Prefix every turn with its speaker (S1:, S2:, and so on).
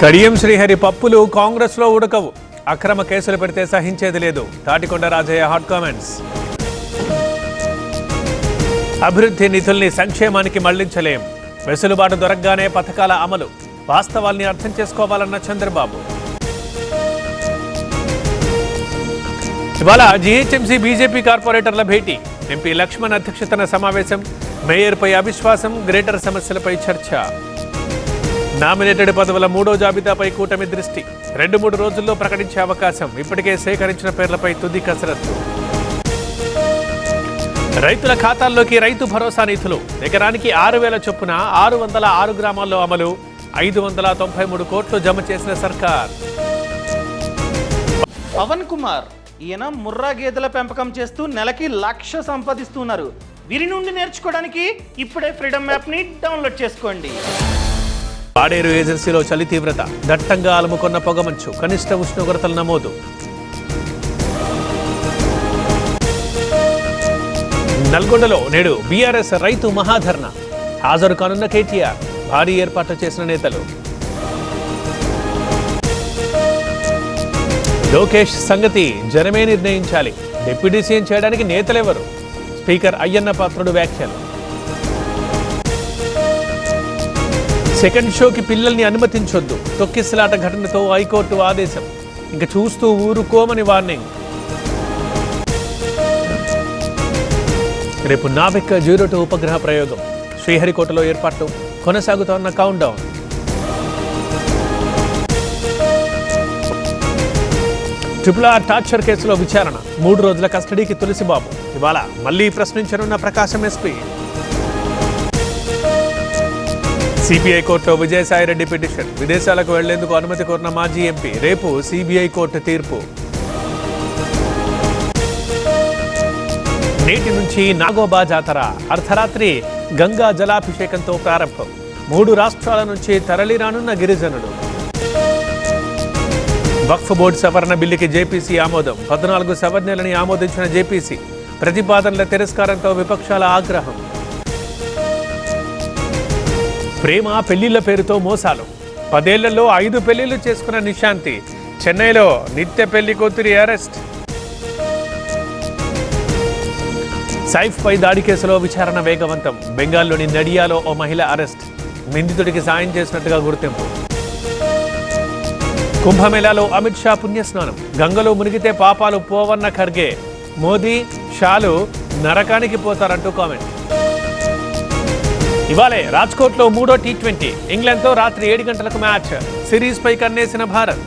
S1: కడియం శ్రీహరి పప్పులు కాంగ్రెస్లో ఉడకవు. అక్రమ కేసులు పెడితే సహించేది లేదు. Tatikonda Rajaiah hot comments. అభివృద్ధి నిధుల్ని సంక్షేమానికి మళ్లించలేం. వెసులుబాటు దొరకగానే పథకాల అమలు. వాస్తవాల్ని అర్థం చేసుకోవాలన్న చంద్రబాబు. ఇవాళ జీహెచ్ఎంసీ బీజేపీ కార్పొరేటర్ల భేటీ. ఎంపీ లక్ష్మణ్ అధ్యక్షతన సమావేశం. మేయర్పై అవిశ్వాసం, గ్రేటర్ సమస్యలపై చర్చ. నామినేటెడ్ పదవుల 3వ జాబితాపై కూటమి దృష్టి. 2-3 రోజుల్లో ప్రకటించే అవకాశం. ఇప్పటికే సేకరించిన పేర్లపై తుది కసరత్తు. రైతుల ఖాతాల్లోకి రైతు భరోసా నిధులు. ఎకరానికి 6,000 చొప్పున 606 గ్రామాల్లో అమలు. 593 కోట్లు జమ చేసిన సర్కార్.
S2: పవన్ కుమార్ ఈయన ముర్రా గేదెల పెంపకం చేస్తూ నెలకి 1,00,000 సంపాదిస్తున్నారు. వీరి నుండి నేర్చుకోవడానికి ఇప్పుడే ఫ్రీడమ్ యాప్ని డౌన్లోడ్ చేసుకోండి.
S1: పాడేరు ఏజెన్సీలో చలి తీవ్రత. దట్టంగా అలుముకున్న పొగమంచు. కనిష్ట ఉష్ణోగ్రతలు నమోదు. నల్గొండలో నేడు బీఆర్ఎస్ రైతు మహాధర్నా. హాజరు కానున్న కేటీఆర్. భారీ ఏర్పాట్లు చేసిన నేతలు. లోకేష్ సంగతి జనమే నిర్ణయించాలి. డిప్యూటీ సీఎం చేయడానికి నేతలెవరు? స్పీకర్ అయ్యన్న పాత్రుడు వ్యాఖ్యలు. సెకండ్ షోకి పిల్లల్ని అనుమతించొద్దు. తొక్కిసలాట ఘటనతో హైకోర్టు ఆదేశం. ఇంకా చూస్తూ ఊరుకోమని వార్నింగ్. రేపు నావిక్ 02 ఉపగ్రహ ప్రయోగం. శ్రీహరికోటలో ఏర్పాట్లు. కొనసాగుతోన్న కౌంట్ డౌన్. RRR టార్చర్ కేసులో విచారణ. 3 రోజుల కస్టడీకి తులసిబాబు. ఇవాళ మళ్లీ ప్రశ్నించనున్న ప్రకాశం ఎస్పీ. సిబిఐ కోర్టులో విజయసాయిరెడ్డి పిటిషన్. విదేశాలకు వెళ్లేందుకు అనుమతి కోరిన మాజీ ఎంపీ. రేపు సిబిఐ కోర్టు తీర్పు. నేటి నుంచి నాగోబా జాతర. అర్ధరాత్రి గంగా జలాభిషేకంతో ప్రారంభం. 3 రాష్ట్రాల నుంచి తరలిరానున్న గిరిజనులు. వక్ఫ్ బోర్డు సవరణ బిల్లుకి జేపీసీ ఆమోదం. 14 సవరణలని ఆమోదించిన జేపీసీ. ప్రతిపాదనల తిరస్కారంతో విపక్షాల ఆగ్రహం. ప్రేమ పెళ్లిళ్ల పేరుతో మోసాలు. 10 ఏళ్లలో 5 పెళ్లిళ్లు చేసుకున్న నిశాంతి. చెన్నైలో నిత్య పెళ్లి కూతురి అరెస్ట్. సైఫ్ పై దాడి కేసులో విచారణ వేగవంతం. బెంగాల్లోని నడియాలో ఓ మహిళ అరెస్ట్. నిందితుడికి సాయం చేసినట్టుగా గుర్తింపు. కుంభమేళాలో అమిత్ షా పుణ్యస్నానం. గంగలో మునిగితే పాపాలు పోవన్న ఖర్గే. మోదీ, షాలు నరకానికి పోతారంటూ కామెంట్. ఇవాళే రాజ్కోట్లో 3వ T20. ఇంగ్లాండ్తో రాత్రి 7 గంటలకు మ్యాచ్. సిరీస్ పై కన్నేసిన భారత్.